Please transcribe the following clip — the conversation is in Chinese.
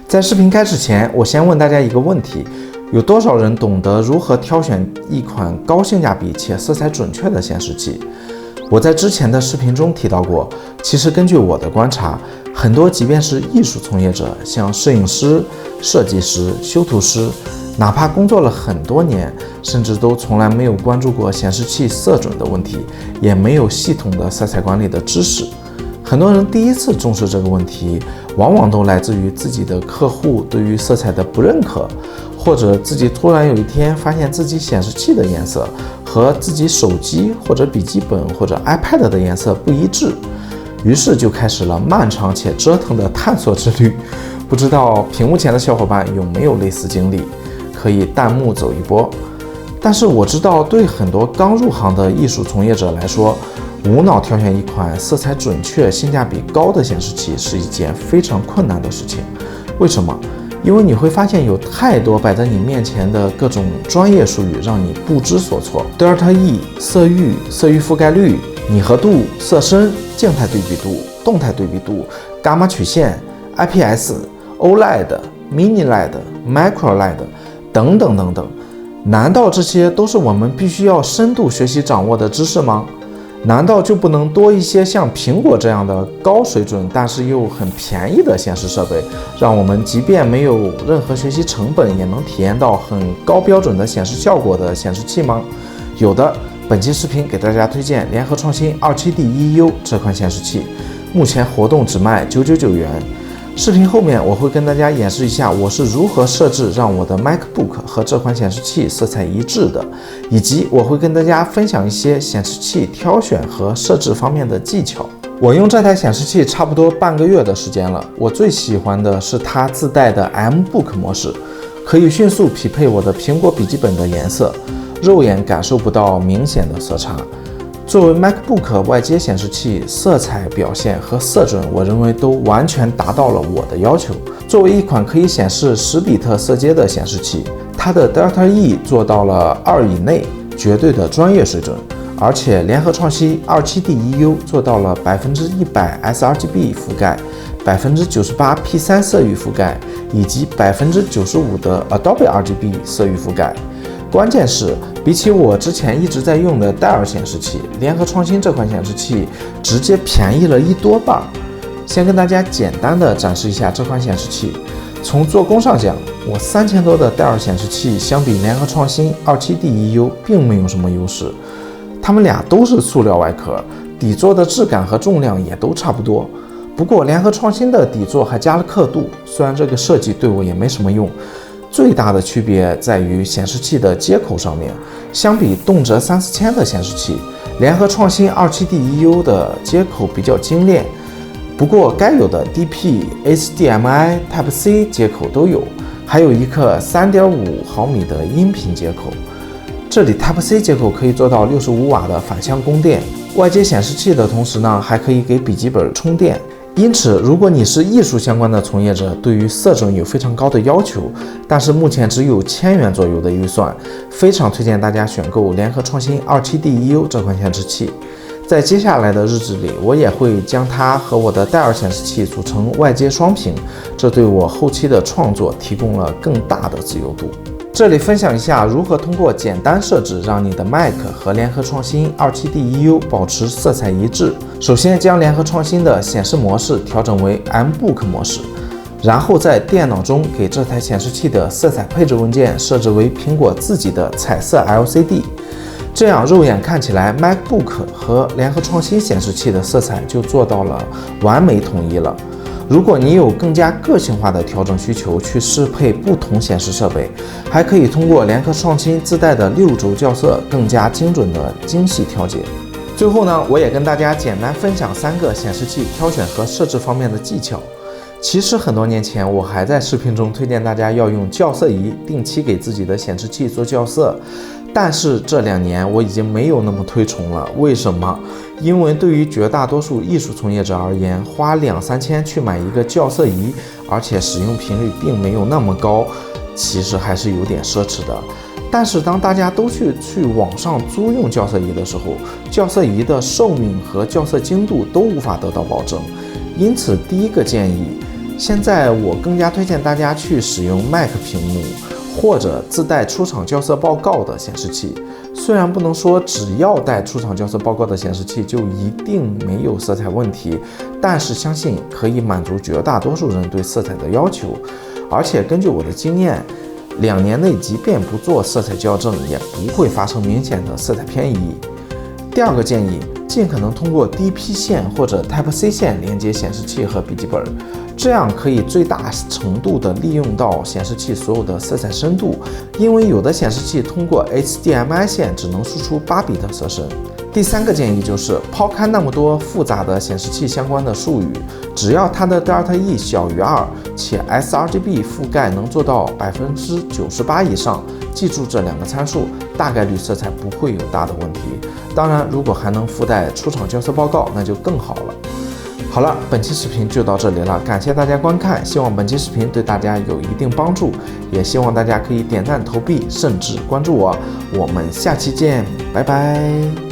在视频开始前，我先问大家一个问题：有多少人懂得如何挑选一款高性价比且色彩准确的显示器？我在之前的视频中提到过，其实根据我的观察，很多即便是艺术从业者，像摄影师、设计师、修图师，哪怕工作了很多年，甚至都从来没有关注过显示器色准的问题，也没有系统的色彩管理的知识。很多人第一次重视这个问题，往往都来自于自己的客户对于色彩的不认可，或者自己突然有一天发现自己显示器的颜色和自己手机或者笔记本或者 iPad 的颜色不一致，于是就开始了漫长且折腾的探索之旅。不知道屏幕前的小伙伴有没有类似经历，可以弹幕走一波。但是我知道，对很多刚入行的艺术从业者来说，无脑挑选一款色彩准确、性价比高的显示器是一件非常困难的事情。为什么？因为你会发现有太多摆在你面前的各种专业术语让你不知所措。Delta E、色域、色域覆盖率、拟合度、色深、静态对比度、动态对比度、伽马曲线、IPS、OLED、Mini LED、Micro LED 等等等等。难道这些都是我们必须要深度学习掌握的知识吗？难道就不能多一些像苹果这样的高水准但是又很便宜的显示设备，让我们即便没有任何学习成本也能体验到很高标准的显示效果的显示器吗？有的。本期视频给大家推荐联合创新 27D1U 这款显示器，目前活动只卖999元。视频后面我会跟大家演示一下我是如何设置让我的 MacBook 和这款显示器色彩一致的，以及我会跟大家分享一些显示器挑选和设置方面的技巧。我用这台显示器差不多半个月的时间了，我最喜欢的是它自带的 MBook 模式，可以迅速匹配我的苹果笔记本的颜色，肉眼感受不到明显的色差。作为 MacBook 外接显示器，色彩表现和色准，我认为都完全达到了我的要求。作为一款可以显示10比特色阶的显示器，它的 Delta E 做到了2以内，绝对的专业水准。而且联合创新 27D1U 做到了100% sRGB 覆盖，98% P3 色域覆盖，以及95%的 Adobe RGB 色域覆盖。关键是，比起我之前一直在用的戴尔显示器，联合创新这款显示器直接便宜了1多半。先跟大家简单的展示一下这款显示器。从做工上讲，我3000多的戴尔显示器相比联合创新 27D1U 并没有什么优势，它们俩都是塑料外壳，底座的质感和重量也都差不多。不过联合创新的底座还加了刻度，虽然这个设计对我也没什么用。最大的区别在于显示器的接口上面，相比动辄3-4千的显示器，联合创新 27D1U 的接口比较精炼，不过该有的 DP、HDMI、Type-C 接口都有，还有一颗3.5毫米的音频接口。这里 Type-C 接口可以做到65瓦的反向供电，外接显示器的同时呢，还可以给笔记本充电。因此，如果你是艺术相关的从业者，对于色准有非常高的要求，但是目前只有1000元左右的预算，非常推荐大家选购联合创新 27D1U 这款显示器。在接下来的日子里，我也会将它和我的戴尔显示器组成外接双屏，这对我后期的创作提供了更大的自由度。这里分享一下如何通过简单设置让你的 Mac 和联合创新 27D1U 保持色彩一致。首先将联合创新的显示模式调整为 MBook 模式，然后在电脑中给这台显示器的色彩配置文件设置为苹果自己的彩色 LCD， 这样肉眼看起来 MacBook 和联合创新显示器的色彩就做到了完美统一了。如果你有更加个性化的调整需求，去适配不同显示设备，还可以通过联合创新自带的6轴校色更加精准的精细调节。最后呢，我也跟大家简单分享3个显示器挑选和设置方面的技巧。其实很多年前，我还在视频中推荐大家要用校色仪定期给自己的显示器做校色，但是这2年我已经没有那么推崇了。为什么？因为对于绝大多数艺术从业者而言，花2-3千去买一个校色仪，而且使用频率并没有那么高，其实还是有点奢侈的。但是当大家都去网上租用校色仪的时候，校色仪的寿命和校色精度都无法得到保证。因此第一个建议，现在我更加推荐大家去使用 Mac 屏幕或者自带出厂校色报告的显示器。虽然不能说只要带出厂校色报告的显示器就一定没有色彩问题，但是相信可以满足绝大多数人对色彩的要求。而且根据我的经验，2年内即便不做色彩校正，也不会发生明显的色彩偏移。第二个建议，尽可能通过 DP 线或者 Type-C 线连接显示器和笔记本，这样可以最大程度地利用到显示器所有的色彩深度，因为有的显示器通过 HDMI 线只能输出8比特色深。第三个建议就是抛开那么多复杂的显示器相关的术语，只要它的 ΔE 小于2，且 sRGB 覆盖能做到98%以上，记住这2个参数，大概率色彩不会有大的问题。当然，如果还能附带出厂校色报告，那就更好了。好了，本期视频就到这里了，感谢大家观看，希望本期视频对大家有一定帮助，也希望大家可以点赞投币，甚至关注我。我们下期见，拜拜。